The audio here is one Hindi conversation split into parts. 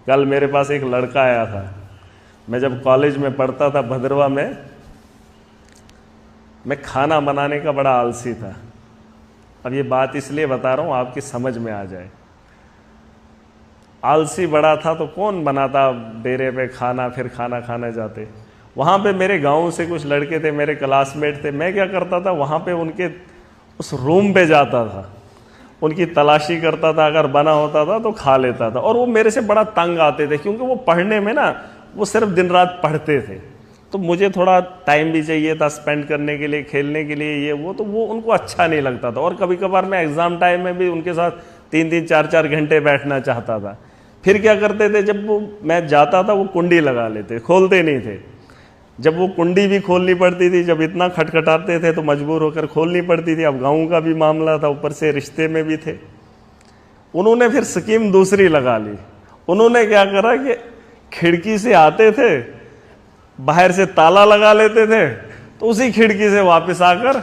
कल मेरे पास एक लड़का आया था। मैं जब कॉलेज में पढ़ता था भद्रवा में, मैं खाना बनाने का बड़ा आलसी था। अब ये बात इसलिए बता रहा हूँ आपकी समझ में आ जाए। आलसी बड़ा था तो कौन बनाता डेरे पे खाना, फिर खाना खाने जाते। वहाँ पे मेरे गांव से कुछ लड़के थे, मेरे क्लासमेट थे। मैं क्या करता था, वहाँ पे उनके उस रूम पे जाता था, उनकी तलाशी करता था, अगर बना होता था तो खा लेता था। और वो मेरे से बड़ा तंग आते थे, क्योंकि वो पढ़ने में ना, वो सिर्फ दिन रात पढ़ते थे। तो मुझे थोड़ा टाइम भी चाहिए था स्पेंड करने के लिए, खेलने के लिए, ये वो। तो वो उनको अच्छा नहीं लगता था। और कभी कभार मैं एग्ज़ाम टाइम में भी उनके साथ 3-3 4-4 घंटे बैठना चाहता था। फिर क्या करते थे, जब वो मैं जाता था वो कुंडी लगा लेते, खोलते नहीं थे। जब वो कुंडी भी खोलनी पड़ती थी, जब इतना खटखटाते थे तो मजबूर होकर खोलनी पड़ती थी। अब गाँव का भी मामला था, ऊपर से रिश्ते में भी थे। उन्होंने फिर स्कीम दूसरी लगा ली। उन्होंने क्या करा कि खिड़की से आते थे, बाहर से ताला लगा लेते थे, तो उसी खिड़की से वापस आकर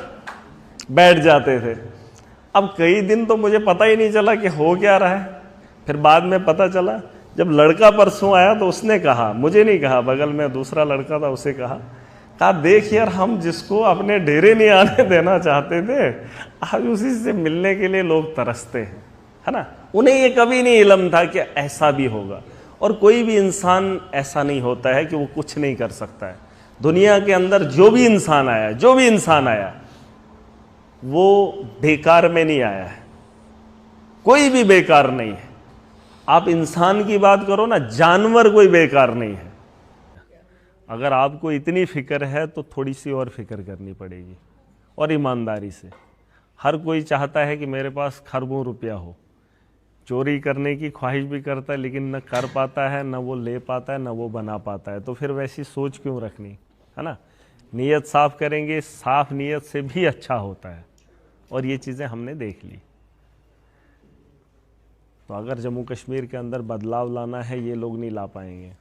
बैठ जाते थे। अब कई दिन तो मुझे पता ही नहीं चला कि हो क्या रहा है। फिर बाद में पता चला, जब लड़का परसों आया तो उसने कहा, मुझे नहीं कहा, बगल में दूसरा लड़का था, उसे कहा देख यार, हम जिसको अपने डेरे नहीं आने देना चाहते थे, आज उसी से मिलने के लिए लोग तरसते हैं, है ना। उन्हें ये कभी नहीं इल्म था कि ऐसा भी होगा। और कोई भी इंसान ऐसा नहीं होता है कि वो कुछ नहीं कर सकता है। दुनिया के अंदर जो भी इंसान आया वो बेकार में नहीं आया है। कोई भी बेकार नहीं है। आप इंसान की बात करो ना, जानवर कोई बेकार नहीं है। अगर आपको इतनी फिक्र है तो थोड़ी सी और फिक्र करनी पड़ेगी, और ईमानदारी से। हर कोई चाहता है कि मेरे पास खरबों रुपया हो। चोरी करने की ख्वाहिश भी करता है, लेकिन न कर पाता है, न वो ले पाता है, न वो बना पाता है। तो फिर वैसी सोच क्यों रखनी, है ना। नीयत साफ करेंगे, साफ नीयत से भी अच्छा होता है। और ये चीज़ें हमने देख ली। तो अगर जम्मू कश्मीर के अंदर बदलाव लाना है, ये लोग नहीं ला पाएंगे।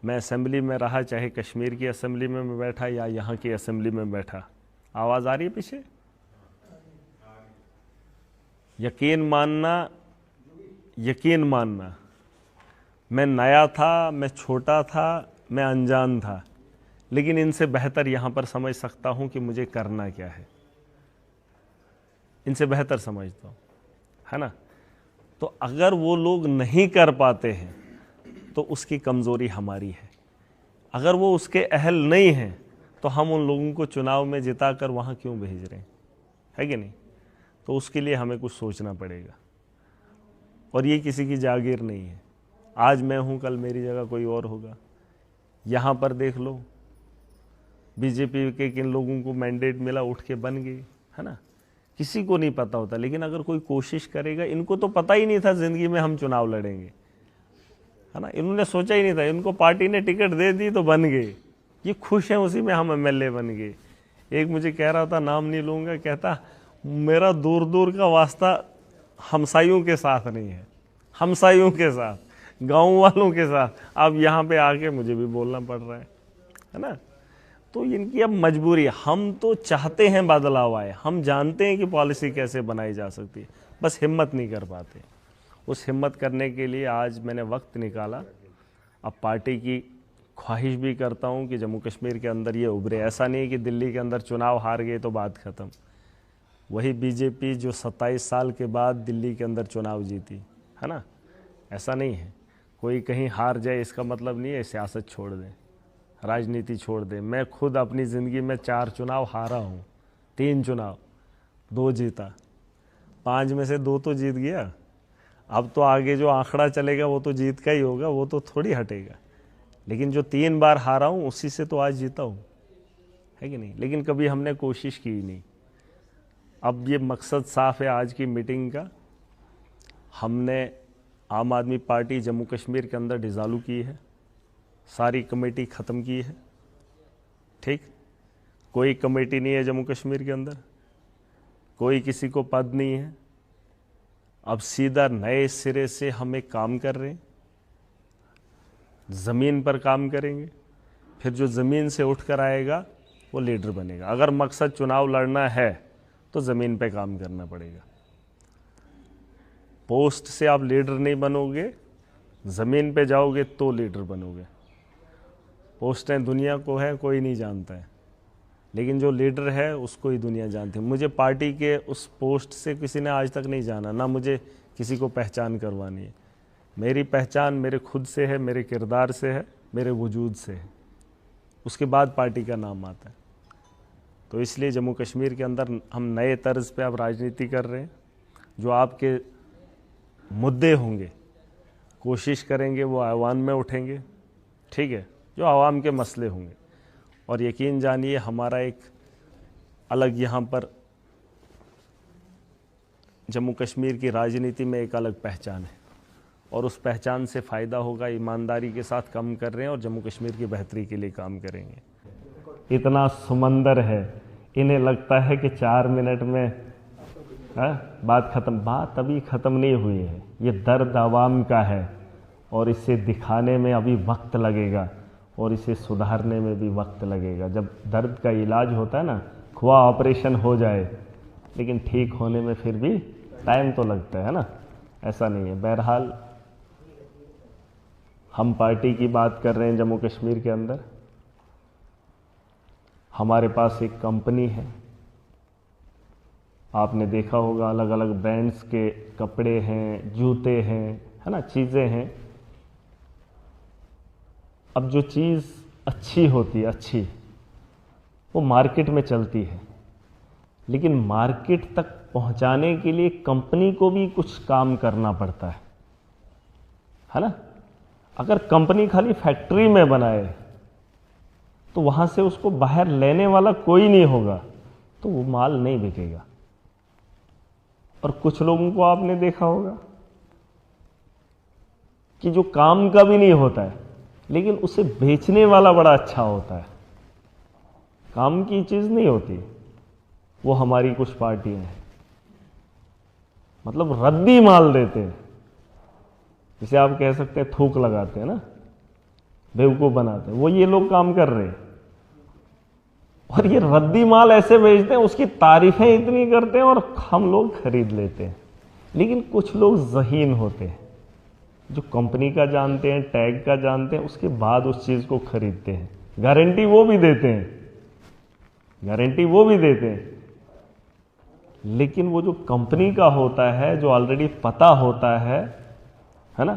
मैं असेंबली में रहा, चाहे कश्मीर की असेंबली में मैं बैठा या यहाँ की असेंबली में बैठा। आवाज़ आ रही है पीछे? यकीन मानना, मैं नया था, मैं छोटा था, मैं अनजान था, लेकिन इनसे बेहतर यहाँ पर समझ सकता हूँ कि मुझे करना क्या है। इनसे बेहतर समझता हूँ, है ना। तो अगर वो लोग नहीं कर पाते हैं तो उसकी कमज़ोरी हमारी है। अगर वो उसके अहल नहीं हैं तो हम उन लोगों को चुनाव में जिताकर वहाँ क्यों भेज रहे हैं, है कि नहीं। तो उसके लिए हमें कुछ सोचना पड़ेगा। और ये किसी की जागीर नहीं है। आज मैं हूँ, कल मेरी जगह कोई और होगा। यहाँ पर देख लो, बीजेपी के किन लोगों को मैंडेट मिला, उठ के बन गई, है ना। किसी को नहीं पता होता, लेकिन अगर कोई कोशिश करेगा। इनको तो पता ही नहीं था ज़िंदगी में हम चुनाव लड़ेंगे, है ना। इन्होंने सोचा ही नहीं था। इनको पार्टी ने टिकट दे दी तो बन गए। ये खुश हैं उसी में, हम एमएलए बन गए। एक मुझे कह रहा था, नाम नहीं लूँगा, कहता मेरा दूर दूर का वास्ता हमसाइयों के साथ नहीं है, हमसाइयों के साथ, गाँव वालों के साथ। अब यहाँ पे आके मुझे भी बोलना पड़ रहा है ना। तो इनकी अब मजबूरी है। हम तो चाहते हैं बदलाव आए, हम जानते हैं कि पॉलिसी कैसे बनाई जा सकती है, बस हिम्मत नहीं कर पाते। उस हिम्मत करने के लिए आज मैंने वक्त निकाला। अब पार्टी की ख्वाहिश भी करता हूँ कि जम्मू कश्मीर के अंदर ये उभरे। ऐसा नहीं कि दिल्ली के अंदर चुनाव हार गए तो बात ख़त्म। वही बीजेपी जो 27 साल के बाद दिल्ली के अंदर चुनाव जीती, है ना। ऐसा नहीं है। कोई कहीं हार जाए इसका मतलब नहीं है सियासत छोड़ दें, राजनीति छोड़ दें। मैं खुद अपनी ज़िंदगी में 4 चुनाव हारा हूँ, 3 चुनाव, 2 जीता, 5 में से 2 तो जीत गया। अब तो आगे जो आंकड़ा चलेगा वो तो जीत का ही होगा, वो तो थोड़ी हटेगा। लेकिन जो 3 बार हारा हूँ उसी से तो आज जीता हूँ, है कि नहीं। लेकिन कभी हमने कोशिश की ही नहीं। अब ये मकसद साफ है आज की मीटिंग का। हमने आम आदमी पार्टी जम्मू कश्मीर के अंदर डिज़ालू की है, सारी कमेटी ख़त्म की है, ठीक। कोई कमेटी नहीं है जम्मू कश्मीर के अंदर, कोई किसी को पद नहीं है। अब सीधा नए सिरे से हम एक काम कर रहे हैं, ज़मीन पर काम करेंगे। फिर जो ज़मीन से उठ कर आएगा वो लीडर बनेगा। अगर मकसद चुनाव लड़ना है तो ज़मीन पे काम करना पड़ेगा। पोस्ट से आप लीडर नहीं बनोगे ज़मीन पे जाओगे तो लीडर बनोगे। पोस्टें दुनिया को है कोई नहीं जानता है, लेकिन जो लीडर है उसको ही दुनिया जानती है। मुझे पार्टी के उस पोस्ट से किसी ने आज तक नहीं जाना, ना मुझे किसी को पहचान करवानी है। मेरी पहचान मेरे खुद से है, मेरे किरदार से है, मेरे वजूद से है, उसके बाद पार्टी का नाम आता है। तो इसलिए जम्मू कश्मीर के अंदर हम नए तर्ज पे अब राजनीति कर रहे हैं। जो आपके मुद्दे होंगे कोशिश करेंगे वो ऐवान में उठेंगे, ठीक है, जो आवाम के मसले होंगे। और यकीन जानिए हमारा एक अलग यहाँ पर जम्मू कश्मीर की राजनीति में एक अलग पहचान है, और उस पहचान से फ़ायदा होगा। ईमानदारी के साथ काम कर रहे हैं और जम्मू कश्मीर की बेहतरी के लिए काम करेंगे। इतना समंदर है, इन्हें लगता है कि 4 मिनट में बात ख़त्म। बात अभी ख़त्म नहीं हुई है। ये दर्द आवाम का है और इसे दिखाने में अभी वक्त लगेगा और इसे सुधारने में भी वक्त लगेगा। जब दर्द का इलाज होता है ना, खुआ ऑपरेशन हो जाए, लेकिन ठीक होने में फिर भी टाइम तो लगता है ना, ऐसा नहीं है। बहरहाल हम पार्टी की बात कर रहे हैं जम्मू कश्मीर के अंदर। हमारे पास एक कंपनी है, आपने देखा होगा अलग अलग ब्रांड्स के कपड़े हैं, जूते हैं, है ना, चीज़ें हैं। अब जो चीज़ अच्छी होती है, अच्छी, वो मार्केट में चलती है, लेकिन मार्केट तक पहुंचाने के लिए कंपनी को भी कुछ काम करना पड़ता है ना। अगर कंपनी खाली फैक्ट्री में बनाए तो वहां से उसको बाहर लेने वाला कोई नहीं होगा, तो वो माल नहीं बिकेगा। और कुछ लोगों को आपने देखा होगा कि जो काम का भी नहीं होता है, लेकिन उसे बेचने वाला बड़ा अच्छा होता है। काम की चीज़ नहीं होती, वो हमारी कुछ पार्टियां हैं, मतलब रद्दी माल देते हैं, जिसे आप कह सकते हैं थूक लगाते हैं ना, बेवकूफ़ बनाते हैं। वो ये लोग काम कर रहे हैं, और ये रद्दी माल ऐसे बेचते हैं, उसकी तारीफें इतनी करते हैं और हम लोग खरीद लेते हैं। लेकिन कुछ लोग ज़हीन होते हैं, जो कंपनी का जानते हैं, टैग का जानते हैं, उसके बाद उस चीज़ को खरीदते हैं। गारंटी वो भी देते हैं, गारंटी वो भी देते हैं, लेकिन वो जो कंपनी का होता है, जो ऑलरेडी पता होता है ना,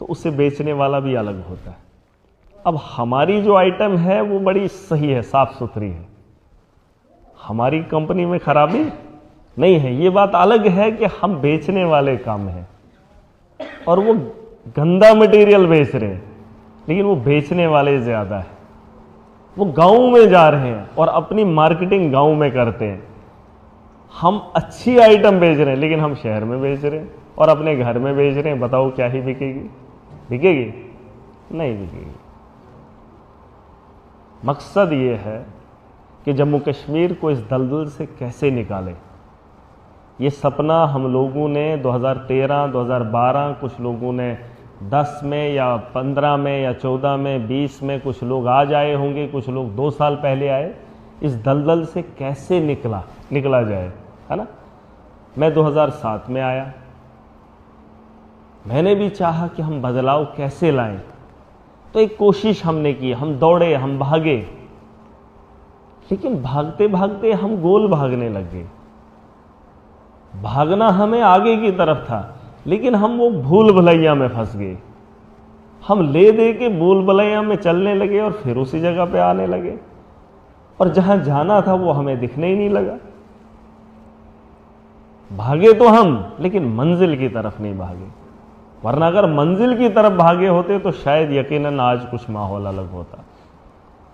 तो उसे बेचने वाला भी अलग होता है। अब हमारी जो आइटम है वो बड़ी सही है, साफ सुथरी है, हमारी कंपनी में खराबी नहीं है। ये बात अलग है कि हम बेचने वाले काम हैं और वो गंदा मटेरियल बेच रहे हैं, लेकिन वो बेचने वाले ज़्यादा है। वो गांव में जा रहे हैं और अपनी मार्केटिंग गांव में करते हैं। हम अच्छी आइटम बेच रहे हैं, लेकिन हम शहर में बेच रहे हैं और अपने घर में बेच रहे हैं। बताओ क्या ही बिकेगी? बिकेगी? नहीं बिकेगी। मकसद ये है कि जम्मू कश्मीर को इस दलदल से कैसे निकाले। ये सपना हम लोगों ने 2013, 2012, कुछ लोगों ने 10 में या 15 में या 14 में, 20 में, कुछ लोग आज आए होंगे, कुछ लोग 2 साल पहले आए। इस दलदल से कैसे निकला जाए, है ना। मैं 2007 में आया, मैंने भी चाहा कि हम बदलाव कैसे लाएं, तो एक कोशिश हमने की, हम दौड़े, हम भागे, लेकिन भागते भागते हम गोल भागने लगे। भागना हमें आगे की तरफ था, लेकिन हम वो भूल भुलैया में फंस गए। हम ले दे के भूल भुलैया में चलने लगे और फिर उसी जगह पे आने लगे, और जहां जाना था वो हमें दिखने ही नहीं लगा। भागे तो हम, लेकिन मंजिल की तरफ नहीं भागे, वरना अगर मंजिल की तरफ भागे होते तो शायद यकीनन आज कुछ माहौल अलग होता।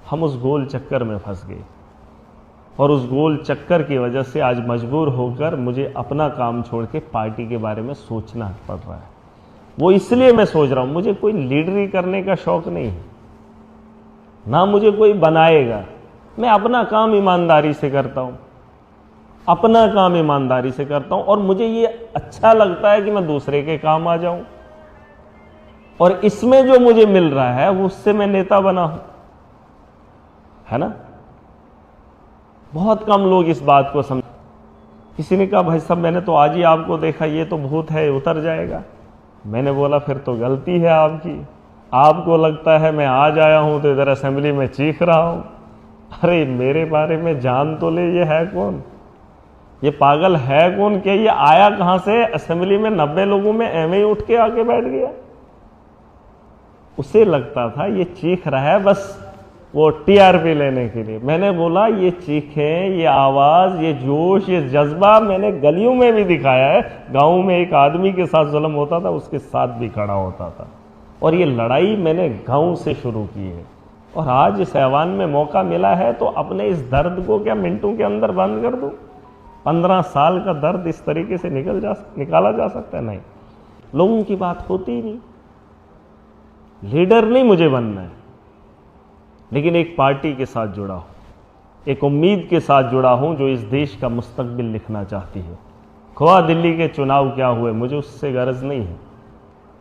हम उस गोल चक्कर में फंस गए, और उस गोल चक्कर की वजह से आज मजबूर होकर मुझे अपना काम छोड़ के पार्टी के बारे में सोचना पड़ रहा है। वो इसलिए मैं सोच रहा हूं, मुझे कोई लीडरी करने का शौक नहीं है, ना मुझे कोई बनाएगा। मैं अपना काम ईमानदारी से करता हूं, अपना काम ईमानदारी से करता हूं, और मुझे ये अच्छा लगता है कि मैं दूसरे के काम आ जाऊं, और इसमें जो मुझे मिल रहा है वो उससे मैं नेता बना हूं, है ना। बहुत कम लोग इस बात को समझ। किसी ने कहा भाई साहब मैंने तो आज ही आपको देखा, ये तो भूत है, उतर जाएगा। मैंने बोला फिर तो गलती है आपकी, आपको लगता है मैं आज आया हूं तो इधर असेंबली में चीख रहा हूं। अरे मेरे बारे में जान तो ले, ये है कौन, ये पागल है कौन, क्या ये आया कहां से, असेंबली में 90 लोगों में एवं ही उठ के आके बैठ गया। उसे लगता था ये चीख रहा है बस वो टीआरपी लेने के लिए। मैंने बोला ये चीखें, ये आवाज, ये जोश, ये जज्बा मैंने गलियों में भी दिखाया है। गांव में एक आदमी के साथ जुल्म होता था, उसके साथ भी खड़ा होता था, और ये लड़ाई मैंने गांव से शुरू की है। और आज इस ऐवान में मौका मिला है तो अपने इस दर्द को क्या मिनटों के अंदर बंद कर दूं? 15 साल का दर्द इस तरीके से निकाला जा सकता है? नहीं, लोगों की बात होती ही नहीं। लीडर नहीं मुझे बनना है, लेकिन एक पार्टी के साथ जुड़ा हूं, एक उम्मीद के साथ जुड़ा हूं जो इस देश का मुस्तकबिल लिखना चाहती है। खोआ दिल्ली के चुनाव क्या हुए, मुझे उससे गरज नहीं है।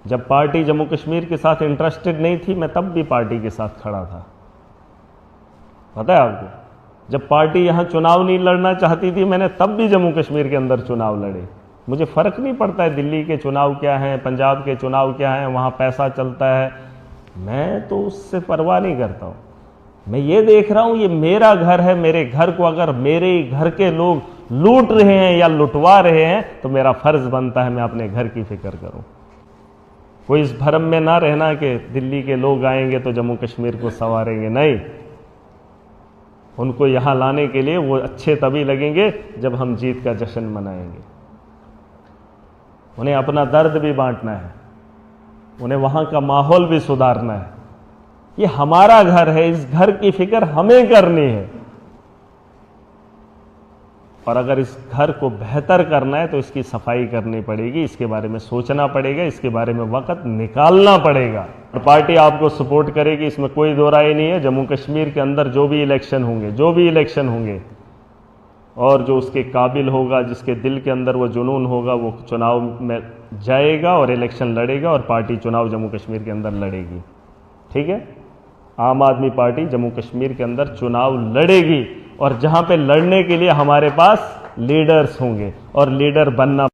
जब पार्टी जम्मू कश्मीर के साथ इंटरेस्टेड नहीं थी, मैं तब भी पार्टी के साथ खड़ा था, पता है आपको। जब पार्टी यहां चुनाव नहीं लड़ना चाहती थी, मैंने तब भी जम्मू कश्मीर के अंदर चुनाव लड़े। मुझे फर्क नहीं पड़ता है दिल्ली के चुनाव क्या हैं, पंजाब के चुनाव क्या हैं, वहां पैसा चलता है, मैं तो उससे परवाह नहीं करता हूं। मैं ये देख रहा हूं ये मेरा घर है, मेरे घर को अगर मेरे घर के लोग लूट रहे हैं या लुटवा रहे हैं तो मेरा फर्ज बनता है मैं अपने घर की फिक्र करूं। कोई इस भरम में ना रहना कि दिल्ली के लोग आएंगे तो जम्मू कश्मीर को संवारेंगे, नहीं। उनको यहां लाने के लिए वो अच्छे तभी लगेंगे जब हम जीत का जश्न मनाएंगे। उन्हें अपना दर्द भी बांटना है, उन्हें वहां का माहौल भी सुधारना है। ये हमारा घर है, इस घर की फिक्र हमें करनी है। और अगर इस घर को बेहतर करना है तो इसकी सफाई करनी पड़ेगी, इसके बारे में सोचना पड़ेगा, इसके बारे में वक्त निकालना पड़ेगा। और पार्टी आपको सपोर्ट करेगी, इसमें कोई दो राय नहीं है। जम्मू कश्मीर के अंदर जो भी इलेक्शन होंगे और जो उसके काबिल होगा, जिसके दिल के अंदर वो जुनून होगा, वो चुनाव में जाएगा और इलेक्शन लड़ेगा, और पार्टी चुनाव जम्मू कश्मीर के अंदर लड़ेगी। ठीक है, आम आदमी पार्टी जम्मू कश्मीर के अंदर चुनाव लड़ेगी, और जहां पे लड़ने के लिए हमारे पास लीडर्स होंगे, और लीडर बनना